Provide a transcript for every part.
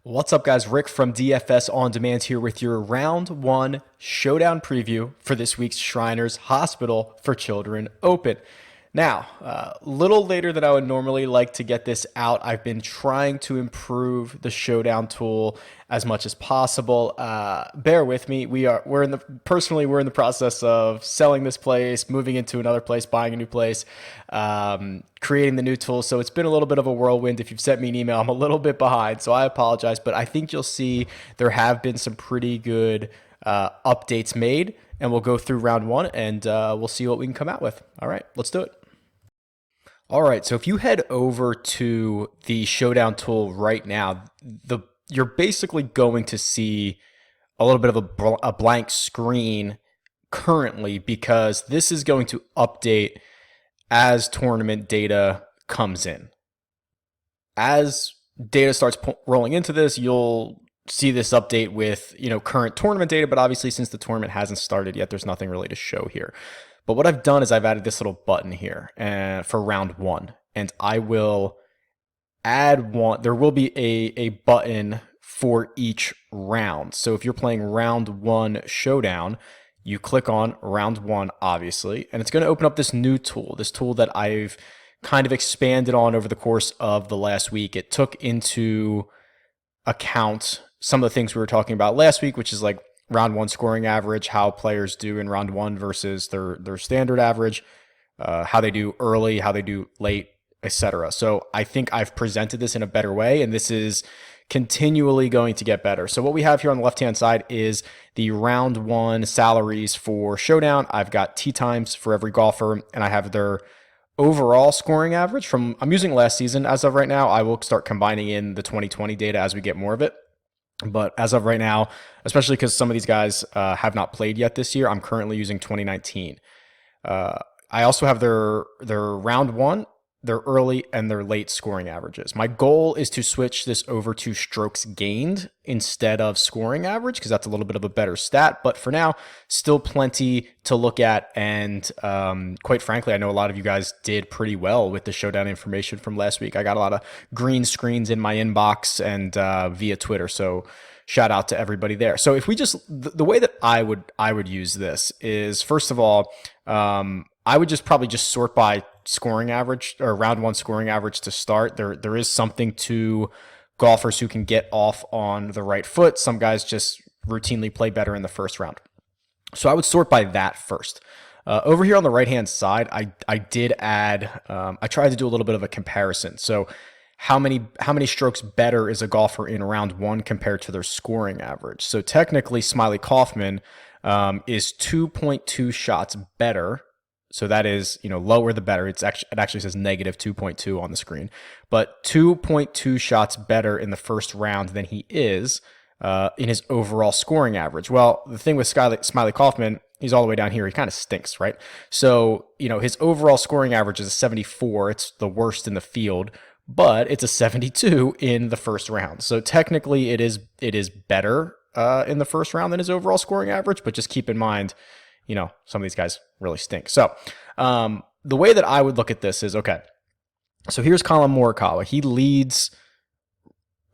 What's up, guys? Rick from DFS On Demand here with your round one showdown preview for this week's Shriners Hospital for Children Open. Now, a little later than I would normally like to get this out. I've been trying to improve the showdown tool as much as possible. Bear with me. We're in the process of selling this place, moving into another place, buying a new place, creating the new tool. So it's been a little bit of a whirlwind. If you've sent me an email, I'm a little bit behind, so I apologize. But I think you'll see there have been some pretty good updates made, and we'll go through round one and we'll see what we can come out with. All right, let's do it. All right, so if you head over to the Showdown tool right now, you're basically going to see a little bit of a blank screen currently, because this is going to update as tournament data comes in. As data starts rolling into this, you'll see this update with current tournament data, but obviously since the tournament hasn't started yet, there's nothing really to show here. But what I've done is I've added this little button here for round one, and I will add one. There will be a button for each round. So if you're playing round one showdown, you click on round one, obviously, and it's going to open up this new tool, this tool that I've kind of expanded on over the course of the last week. It took into account some of the things we were talking about last week, which is like round one scoring average, how players do in round one versus their standard average, how they do early, how they do late, etc. So I think I've presented this in a better way, and this is continually going to get better. So what we have here on the left-hand side is the round one salaries for Showdown. I've got tee times for every golfer, and I have their overall scoring average I'm using last season as of right now. I will start combining in the 2020 data as we get more of it. But as of right now, especially because some of these guys have not played yet this year, I'm currently using 2019. I also have their round one, their early, and their late scoring averages. My goal is to switch this over to strokes gained instead of scoring average, because that's a little bit of a better stat. But for now, still plenty to look at. And quite frankly, I know a lot of you guys did pretty well with the Showdown information from last week. I got a lot of green screens in my inbox and via Twitter. So shout out to everybody there. So if we just, the way that I would use this is, first of all, I would probably sort by scoring average, or round one scoring average to start. There is something to golfers who can get off on the right foot. Some guys just routinely play better in the first round. So I would sort by that first. Over here on the right-hand side, I did add, I tried to do a little bit of a comparison. So how many strokes better is a golfer in round one compared to their scoring average? So technically, Smiley Kaufman is 2.2 shots better. So that is, lower the better. It actually says negative 2.2 on the screen, but 2.2 shots better in the first round than he is in his overall scoring average. Well, the thing with Smiley Kaufman, he's all the way down here. He kind of stinks, right? So, his overall scoring average is a 74. It's the worst in the field, but it's a 72 in the first round. So technically it is better in the first round than his overall scoring average, but just keep in mind, some of these guys really stink. So the way that I would look at this is, okay, so here's Colin Morikawa. He leads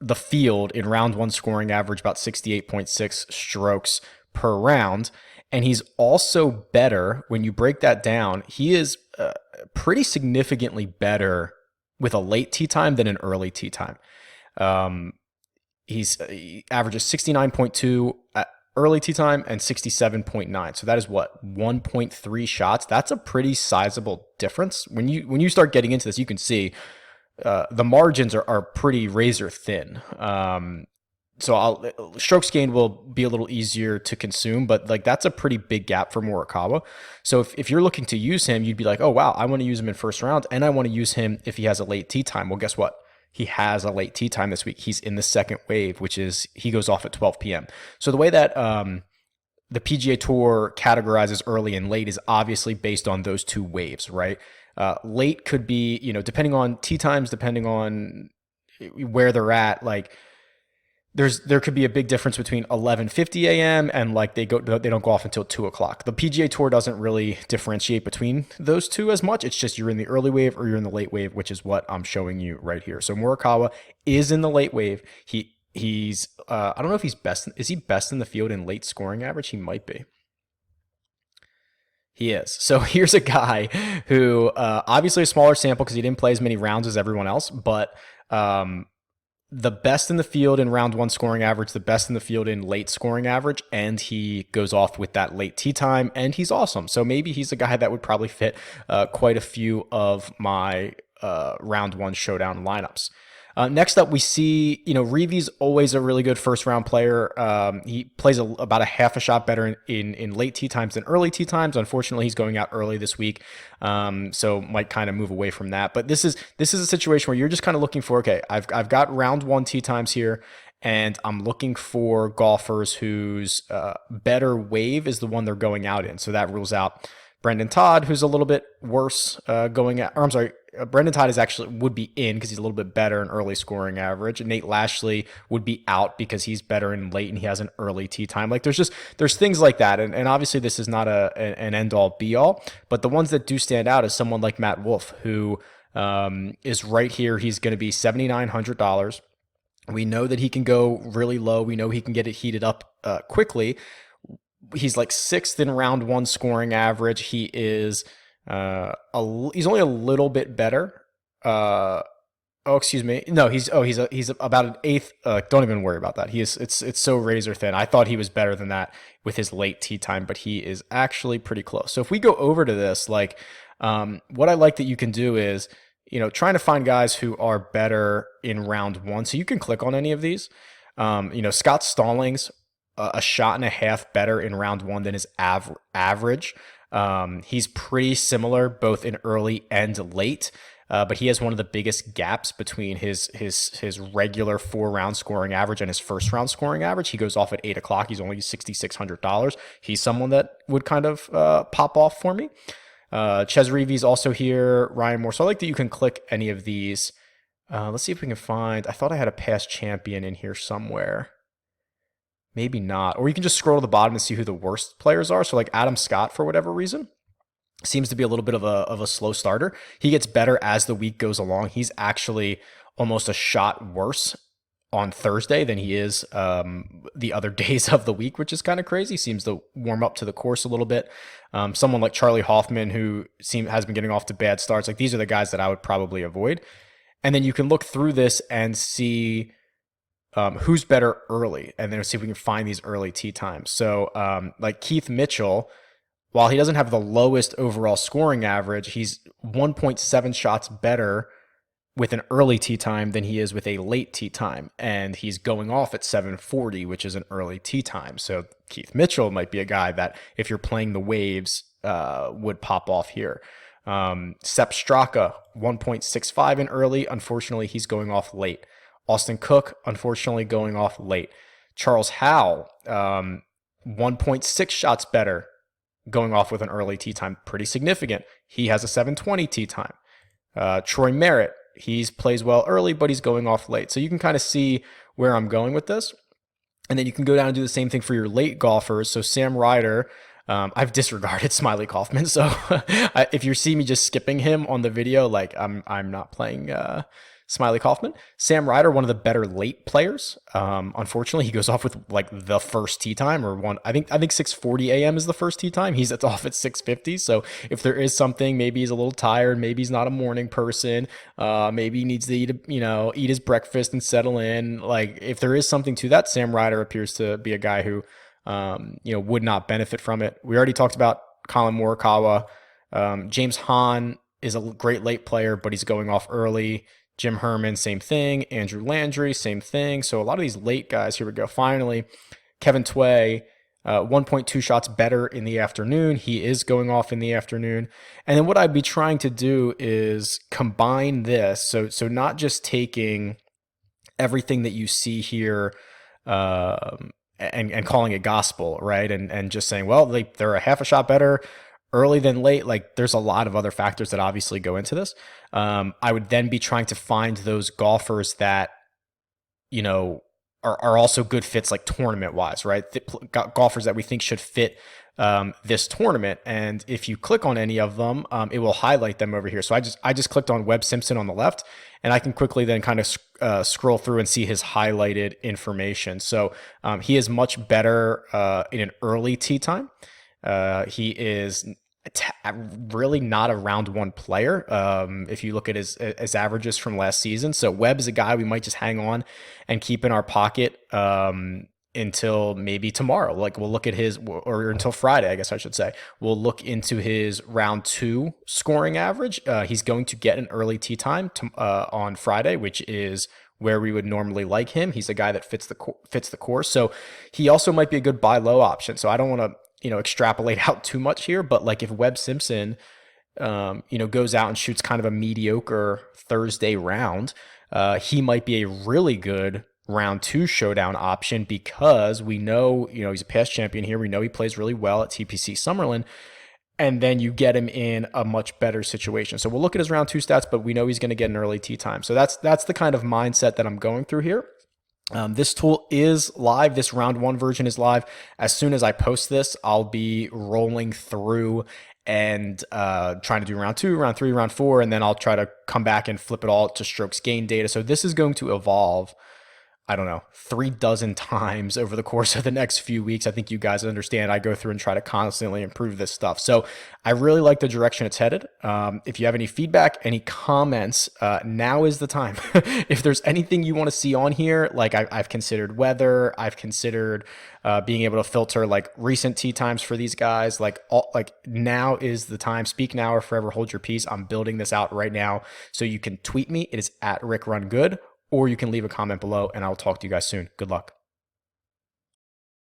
the field in round one scoring average, about 68.6 strokes per round. And he's also better, when you break that down, he is pretty significantly better with a late tee time than an early tee time. He averages 69.2 at early tee time and 67.9. So that is what, 1.3 shots. That's a pretty sizable difference. When you start getting into this, you can see the margins are pretty razor thin. So strokes gained will be a little easier to consume, but that's a pretty big gap for Morikawa. So if you're looking to use him, you'd be like, oh wow, I want to use him in first round, and I want to use him if he has a late tee time. Well, guess what? He has a late tee time this week. He's in the second wave, which is he goes off at 12 p.m. So the way that the PGA Tour categorizes early and late is obviously based on those two waves, right? Late could be, depending on tee times, depending on where they're at, there could be a big difference between 11:50 a.m. and they don't go off until 2 o'clock. The PGA Tour doesn't really differentiate between those two as much. It's just you're in the early wave or you're in the late wave, which is what I'm showing you right here. So Morikawa is in the late wave. He He's I don't know if he's best. Is he best in the field in late scoring average? He might be. He is. So here's a guy who obviously a smaller sample because he didn't play as many rounds as everyone else, but um, the best in the field in round one scoring average, the best in the field in late scoring average, and he goes off with that late tee time, and he's awesome. So maybe he's a guy that would probably fit quite a few of my round one showdown lineups. Next up, we see, Reevy's always a really good first round player. He plays about a half a shot better in late tee times than early tee times. Unfortunately, he's going out early this week, so might kind of move away from that. But this is a situation where you're just kind of looking for, okay, I've got round one tee times here, and I'm looking for golfers whose better wave is the one they're going out in. So that rules out Brendan Todd, who's a little bit worse Brendan Todd would be in because he's a little bit better in early scoring average. And Nate Lashley would be out because he's better in late and he has an early tee time. Like there's things like that. And obviously this is not an end all be all, but the ones that do stand out is someone like Matt Wolff, who is right here. He's going to be $7,900. We know that he can go really low. We know he can get it heated up quickly. He's like sixth in round one scoring average. He is he's only a little bit better. Excuse me. No, he's about an eighth. Don't even worry about that. It's so razor thin. I thought he was better than that with his late tee time, but he is actually pretty close. So if we go over to this, what I like that you can do is, trying to find guys who are better in round one. So you can click on any of these. Scott Stallings, a shot and a half better in round one than his average. He's pretty similar both in early and late, but he has one of the biggest gaps between his regular 4-round scoring average and his first round scoring average. He goes off at 8 o'clock. He's only $6,600. He's someone that would kind of pop off for me. Ches Reevy's also here. Ryan Moore. So I like that you can click any of these. Let's see if we can find. I thought I had a past champion in here somewhere. Maybe not. Or you can just scroll to the bottom and see who the worst players are. So like Adam Scott, for whatever reason, seems to be a little bit of a slow starter. He gets better as the week goes along. He's actually almost a shot worse on Thursday than he is the other days of the week, which is kind of crazy. Seems to warm up to the course a little bit. Someone like Charlie Hoffman, who has been getting off to bad starts. Like these are the guys that I would probably avoid. And then you can look through this and see who's better early, and then see if we can find these early tee times. So like Keith Mitchell, while he doesn't have the lowest overall scoring average, he's 1.7 shots better with an early tee time than he is with a late tee time. And he's going off at 740, which is an early tee time. So Keith Mitchell might be a guy that if you're playing the waves would pop off here. Sepp Straka, 1.65 in early. Unfortunately, he's going off late. Austin Cook, unfortunately, going off late. Charles Howell, 1.6 shots better, going off with an early tee time. Pretty significant. He has a 720 tee time. Troy Merritt, he plays well early, but he's going off late. So you can kind of see where I'm going with this. And then you can go down and do the same thing for your late golfers. So Sam Ryder, I've disregarded Smiley Kaufman. So if you see me just skipping him on the video, like I'm not playing Smiley Kaufman. Sam Ryder, one of the better late players. Unfortunately, he goes off with like the first tee time or one. I think 6:40 a.m. is the first tee time. He's off at 6:50. So if there is something, maybe he's a little tired. Maybe he's not a morning person. Maybe he needs to eat his breakfast and settle in. Like if there is something to that, Sam Ryder appears to be a guy who would not benefit from it. We already talked about Colin Morikawa. James Hahn is a great late player, but he's going off early. Jim Herman, same thing. Andrew Landry, same thing. So a lot of these late guys, here we go. Finally, Kevin Tway, 1.2 shots better in the afternoon. He is going off in the afternoon. And then what I'd be trying to do is combine this. So not just taking everything that you see here and calling it gospel, right? And just saying, well, they're a half a shot better early than late. Like there's a lot of other factors that obviously go into this. I would then be trying to find those golfers that, are also good fits like tournament wise, right? Golfers that we think should fit this tournament. And if you click on any of them, it will highlight them over here. So I just clicked on Webb Simpson on the left, and I can quickly then kind of scroll through and see his highlighted information. So he is much better in an early tee time. He is really not a round one player. If you look at his averages from last season. So Webb is a guy we might just hang on and keep in our pocket until maybe tomorrow. Like we'll look at his, or until Friday, I guess I should say. We'll look into his round two scoring average. He's going to get an early tee time on Friday, which is where we would normally like him. He's a guy that fits the course. So he also might be a good buy low option. So I don't want to extrapolate out too much here, but like if Webb Simpson, goes out and shoots kind of a mediocre Thursday round, he might be a really good round two showdown option because we know, he's a past champion here. We know he plays really well at TPC Summerlin, and then you get him in a much better situation. So we'll look at his round two stats, but we know he's going to get an early tee time. So that's the kind of mindset that I'm going through here. This tool is live. This round one version is live. As soon as I post this, I'll be rolling through and trying to do round two, round three, round four, and then I'll try to come back and flip it all to strokes gain data. So this is going to evolve, I don't know, 36 times over the course of the next few weeks. I think you guys understand I go through and try to constantly improve this stuff. So I really like the direction it's headed. If you have any feedback, any comments, now is the time. If there's anything you want to see on here, like I've considered weather, I've considered being able to filter like recent tee times for these guys, like now is the time. Speak now or forever hold your peace. I'm building this out right now. So you can tweet me. It is at RickRunGood. Or you can leave a comment below and I'll talk to you guys soon. Good luck.